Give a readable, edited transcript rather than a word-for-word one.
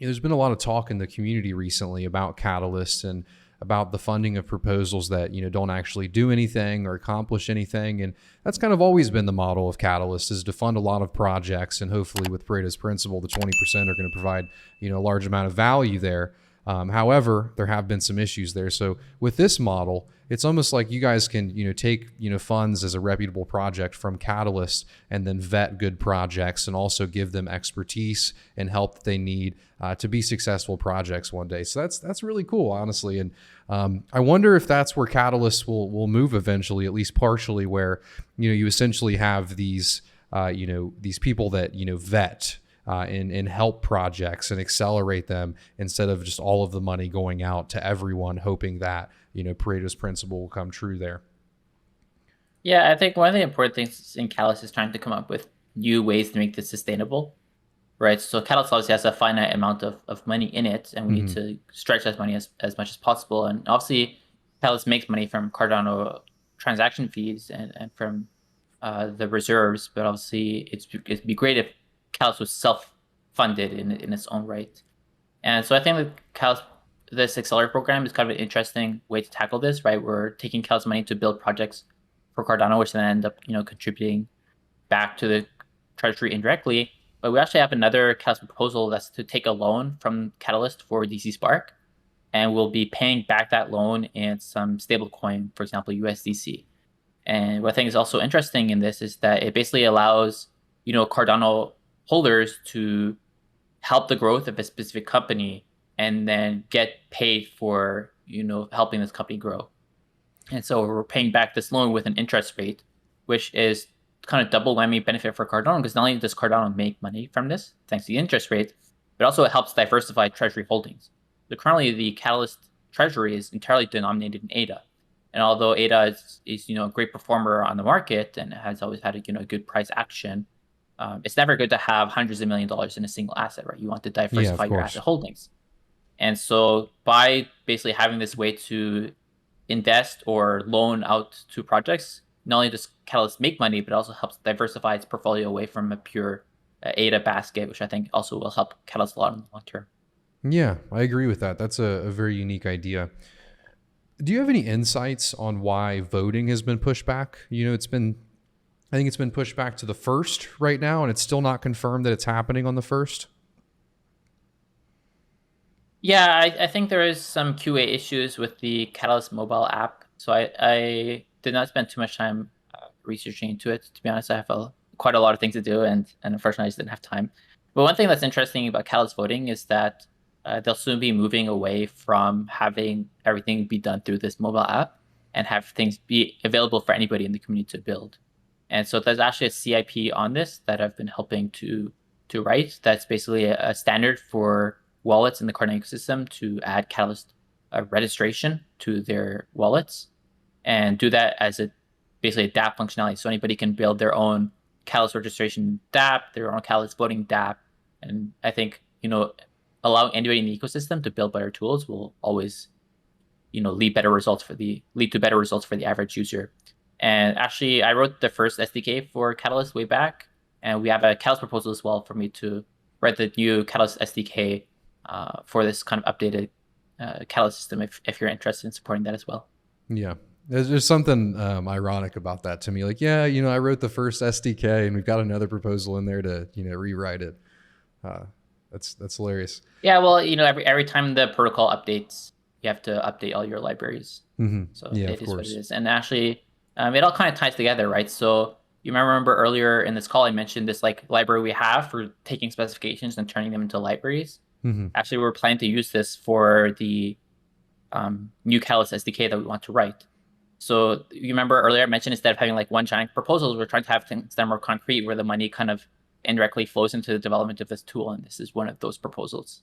There's been a lot of talk in the community recently about Catalyst and about the funding of proposals that don't actually do anything or accomplish anything. And that's kind of always been the model of Catalyst, is to fund a lot of projects, and hopefully with Pareto's principle, the 20% are going to provide a large amount of value there. However, there have been some issues there. So with this model, it's almost like you guys can take funds as a reputable project from Catalyst, and then vet good projects and also give them expertise and help that they need to be successful projects one day. So that's really cool, honestly. And I wonder if that's where Catalyst will move eventually, at least partially, where you essentially have these these people that vet and help projects and accelerate them, instead of just all of the money going out to everyone, hoping that Pareto's principle will come true there. Yeah, I think one of the important things in Catalyst is trying to come up with new ways to make this sustainable, right? So Catalyst obviously has a finite amount of money in it, and we need to stretch that money as much as possible. And obviously, Catalyst makes money from Cardano transaction fees and from the reserves, but obviously it'd be great if Catalyst was self-funded in its own right. And so I think that Catalyst, this Accelerate program, is kind of an interesting way to tackle this, right? We're taking Catalyst money to build projects for Cardano, which then end up, contributing back to the treasury indirectly. But we actually have another Catalyst proposal that's to take a loan from Catalyst for DC Spark, and we'll be paying back that loan in some stable coin, for example, USDC. And what I think is also interesting in this is that it basically allows, Cardano holders to help the growth of a specific company and then get paid for, helping this company grow. And so we're paying back this loan with an interest rate, which is kind of double whammy benefit for Cardano, because not only does Cardano make money from this, thanks to the interest rate, but also it helps diversify treasury holdings. So currently the Catalyst treasury is entirely denominated in ADA. And although ADA is a great performer on the market and has always had a good price action, it's never good to have hundreds of $1 million in a single asset, right? You want to diversify your asset holdings. And so by basically having this way to invest or loan out to projects, not only does Catalyst make money, but also helps diversify its portfolio away from a pure ADA basket, which I think also will help Catalyst a lot in the long term. Yeah, I agree with that. That's a very unique idea. Do you have any insights on why voting has been pushed back? I think it's been pushed back to the 1st right now, and it's still not confirmed that it's happening on the 1st. Yeah, I think there is some QA issues with the Catalyst mobile app. So I did not spend too much time researching into it. To be honest, I have quite a lot of things to do, and unfortunately I just didn't have time. But one thing that's interesting about Catalyst voting is that they'll soon be moving away from having everything be done through this mobile app and have things be available for anybody in the community to build. And so there's actually a CIP on this that I've been helping to write. That's basically a standard for wallets in the Cardano ecosystem to add Catalyst registration to their wallets, and do that as basically a dApp functionality. So anybody can build their own Catalyst registration dApp, their own Catalyst voting dApp. And I think, allowing anybody in the ecosystem to build better tools will always, lead to better results for the average user. And actually, I wrote the first SDK for Catalyst way back, and we have a Catalyst proposal as well for me to write the new Catalyst SDK for this kind of updated Catalyst system, if you're interested in supporting that as well. Yeah. There's something ironic about that to me. Like, yeah, I wrote the first SDK, and we've got another proposal in there to, rewrite it. That's hilarious. Yeah, well, every time the protocol updates, you have to update all your libraries. So yeah, it is what it is. And actually, it all kind of ties together, right? So you might remember earlier in this call, I mentioned this library we have for taking specifications and turning them into libraries. Actually, we're planning to use this for the new Catalyst SDK that we want to write. So you remember earlier I mentioned, instead of having one giant proposal, we're trying to have things that are more concrete, where the money kind of indirectly flows into the development of this tool. And this is one of those proposals.